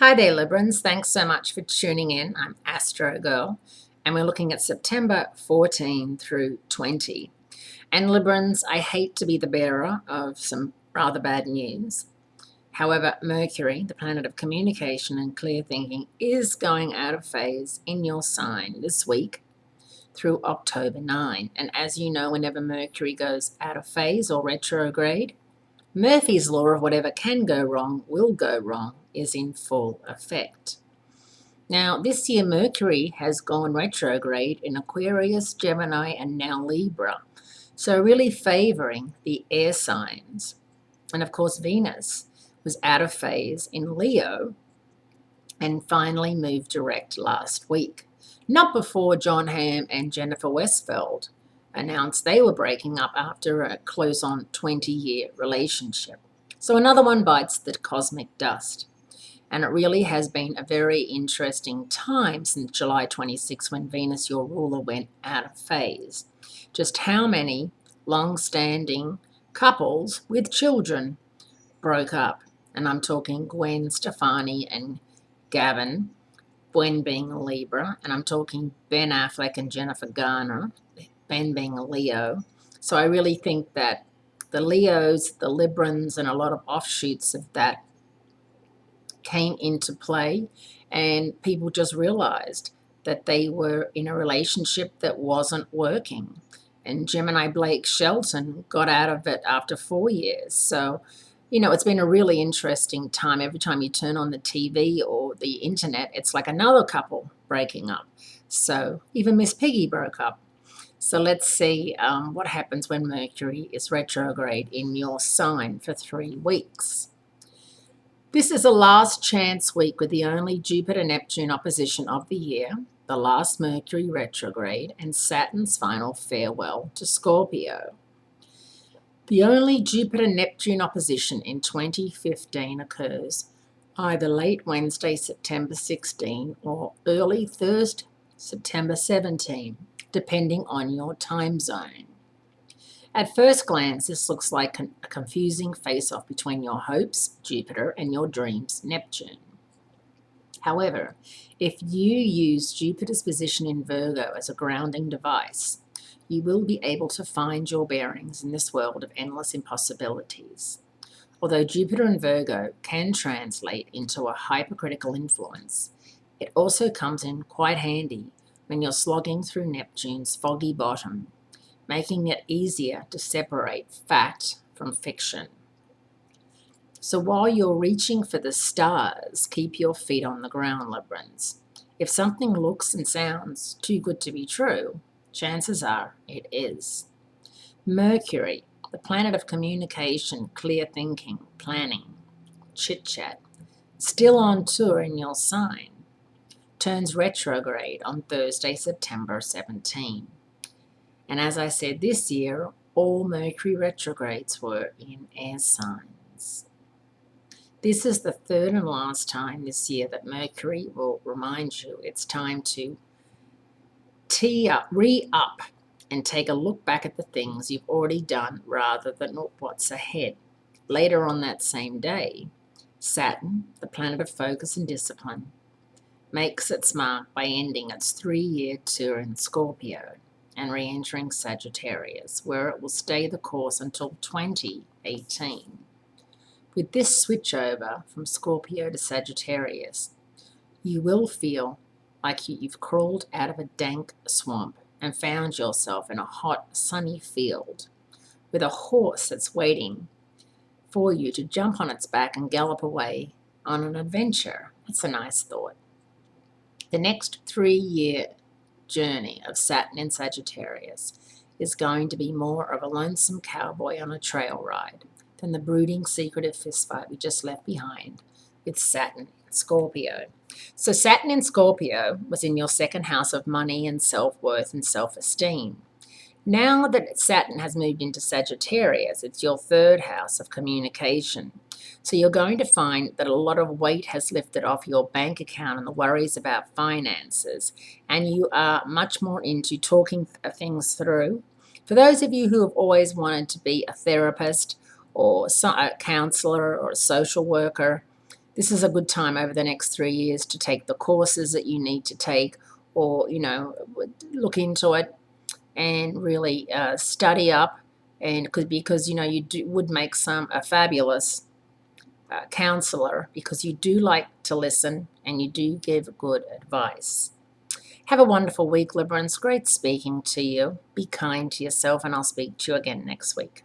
Hi there, Librans. Thanks so much for tuning in. I'm Astrogirl, and we're looking at September 14 through 20. And Librans, I hate to be the bearer of some rather bad news. However, Mercury, the planet of communication and clear thinking, is going out of phase in your sign this week through October 9. And as you know, whenever Mercury goes out of phase or retrograde, Murphy's law of whatever can go wrong will go wrong is in full effect. Now, this year Mercury has gone retrograde in Aquarius, Gemini, and now Libra, so really favoring the air signs. And of course, Venus was out of phase in Leo and finally moved direct last week. Not before John Hamm and Jennifer Westfeld announced they were breaking up after a close on 20-year relationship. So another one bites the cosmic dust. And it really has been a very interesting time since July 26 when Venus, your ruler, went out of phase. Just how many long-standing couples with children broke up? And I'm talking Gwen Stefani and Gavin, Gwen being a Libra, and I'm talking Ben Affleck and Jennifer Garner, Ben being a Leo. So I really think that the Leos, the Librans, and a lot of offshoots of that came into play, and people just realized that they were in a relationship that wasn't working. And Gemini Blake Shelton got out of it after 4 years. So, it's been a really interesting time. Every time you turn on the TV or the internet, it's like another couple breaking up. So even Miss Piggy broke up. So let's see what happens when Mercury is retrograde in your sign for 3 weeks. This is a last chance week with the only Jupiter-Neptune opposition of the year, the last Mercury retrograde, and Saturn's final farewell to Scorpio. The only Jupiter-Neptune opposition in 2015 occurs either late Wednesday, September 16, or early Thursday, September 17, depending on your time zone. At first glance, this looks like a confusing face-off between your hopes, Jupiter, and your dreams, Neptune. However, if you use Jupiter's position in Virgo as a grounding device, you will be able to find your bearings in this world of endless impossibilities. Although Jupiter in Virgo can translate into a hypercritical influence, it also comes in quite handy when you're slogging through Neptune's foggy bottom, making it easier to separate fact from fiction. So while you're reaching for the stars, keep your feet on the ground, Librans. If something looks and sounds too good to be true, chances are it is. Mercury, the planet of communication, clear thinking, planning, chit-chat, still on tour in your sign, turns retrograde on Thursday, September 17. And as I said, this year, all Mercury retrogrades were in air signs. This is the third and last time this year that Mercury will remind you it's time to re-up and take a look back at the things you've already done rather than what's ahead. Later on that same day, Saturn, the planet of focus and discipline, makes its mark by ending its 3-year tour in Scorpio and re-entering Sagittarius, where it will stay the course until 2018. With this switchover from Scorpio to Sagittarius, you will feel like you've crawled out of a dank swamp and found yourself in a hot, sunny field with a horse that's waiting for you to jump on its back and gallop away on an adventure. That's a nice thought. The next 3-year journey of Saturn in Sagittarius is going to be more of a lonesome cowboy on a trail ride than the brooding, secretive fistfight we just left behind with Saturn in Scorpio. So Saturn in Scorpio was in your second house of money and self-worth and self-esteem. Now that Saturn has moved into Sagittarius, it's your third house of communication. So you're going to find that a lot of weight has lifted off your bank account and the worries about finances, and you are much more into talking things through. For those of you who have always wanted to be a therapist or a counselor or a social worker, This is a good time over the next 3 years to take the courses that you need to take, or, look into it and really study up, and because would make a fabulous counselor, because you do like to listen and you do give good advice. Have a wonderful week, Libra. It's great speaking to you. Be kind to yourself, and I'll speak to you again next week.